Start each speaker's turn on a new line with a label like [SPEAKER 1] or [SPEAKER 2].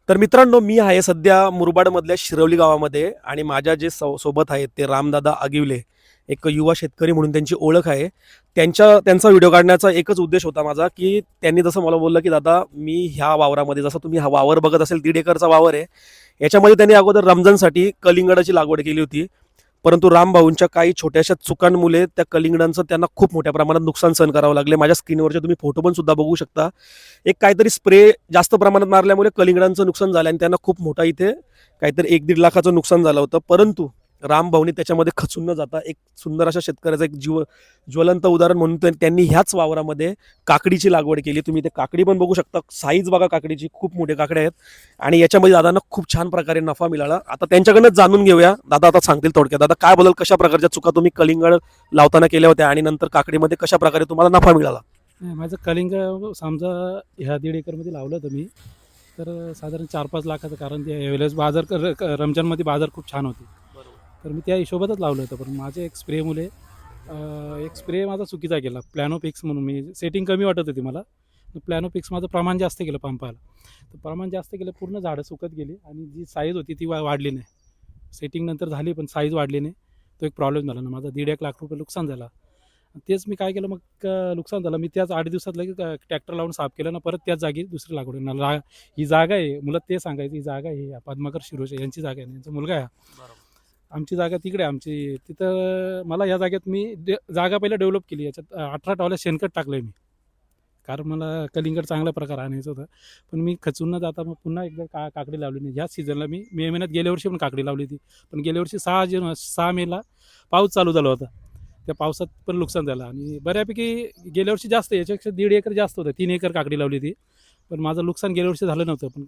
[SPEAKER 1] तर मित्रांनो, मी आहे सध्या मुरबाडमधल्या शिरवली गावामध्ये आणि माझ्या जे सोबत आहेत ते रामदादा आगिवले, एक युवा शेतकरी म्हणून त्यांची ओळख आहे. त्यांचा व्हिडिओ काढण्याचा एकच उद्देश होता माझा, की त्यांनी जसं मला बोललं, की दादा मी ह्या वावरामध्ये, जसं तुम्ही हा वावर बघत असेल 1.5 एकरचा वावर आहे. याच्यामध्ये त्यांनी अगोदर रमजानसाठी कलिंगडाची लागवड केली होती. परंतु रामभाऊंच्या काही छोट्याशा चुकांमुळे त्या कलिंगडांचं त्यांना खूप मोठ्या प्रमाणात नुकसान सहन करावं लागले. माझ्या स्क्रीनवरचे तुम्ही फोटो पण सुद्धा बघू शकता. एक काहीतरी स्प्रे जास्त प्रमाणात मारल्यामुळे कलिंगडांचं नुकसान झालं आणि त्यांना खूप मोठा इथे काहीतरी 1-1.5 लाखाचं नुकसान झालं होतं. परंतु रामभाऊनी त्याच्यामध्ये खचून न जाता एक सुंदर अशा शेतकऱ्याचं एक ज्वलंत उदाहरण म्हणून त्यांनी ह्याच वावरामध्ये काकडीची लागवड केली. तुम्ही ते काकडी पण बघू शकता. साईज बघा काकडीची, खूप मोठे काकडे आहेत आणि याच्यामध्ये दादांना खूप छान प्रकारे नफा मिळाला. आता त्यांच्याकडनं जाणून घेऊया. दादा आता सांगतील थोडक्यात. दादा काय बदल, कशा प्रकारच्या चुका तुम्ही कलिंगड लावताना केल्या होत्या आणि नंतर काकडीमध्ये कशा प्रकारे तुम्हाला नफा मिळाला?
[SPEAKER 2] नाही, माझं कलिंग समजा ह्या 1.5 एकरमध्ये लावलं होतं मी. तर साधारण 4-5 लाखाचं, कारण ते यावेळेस बाजार रमजानमध्ये बाजार खूप छान होते. तर मी त्या हिशोबातच लावलं होतं. पण माझे एक स्प्रेमुळे एक स्प्रे माझा चुकीचा गेला. प्लॅनोपिक्स म्हणून, मी सेटिंग कमी वाटत होती मला. प्लॅनोपिक्स माझं प्रमाण जास्त गेलं पंपाला. तर प्रमाण जास्त गेलं, पूर्ण झाडं सुकत गेली आणि जी साईज होती ती वाढली नाही. सेटिंग नंतर झाली पण साईज वाढली नाही. तो एक प्रॉब्लेम झाला ना, माझा 1.5 लाख रुपये नुकसान झाला. तेच मी काय केलं मग, नुकसान झालं. मी त्याच 8 दिवसात लगेच ट्रॅक्टर लावून साफ केलं ना, परत त्याच जागी दुसरी लागवड ही जागा आहे. मला ते सांगायचं, ही जागा आहे पद्माकर शिरोळे यांची जागा आहे, यांचा मुलगा आहे. आमची जागा तिकडे आहे. आमची तिथं मला या जागेत मी जागा पहिलं डेव्हलप केली. याच्यात 18 टॉल्या शेणखत टाकलं मी, कारण मला कलिंगड चांगल्या प्रकारे आणायचं होतं. पण मी खचून न जाता मग पुन्हा एकदा काकडी लावली नाही. ह्याच सीझनला मी मे महिन्यात गेल्या वर्षी पण काकडी लावली होती. पण गेल्या वर्षी 6 मेला पाऊस चालू झाला होता. त्या पावसात पण नुकसान झालं आणि बऱ्यापैकी गेल्या वर्षी जास्त, याच्यापेक्षा 1.5 एकर जास्त होतं. 3 एकर काकडी लावली होती. पण माझं नुकसान गेल्या वर्षी झालं नव्हतं. पण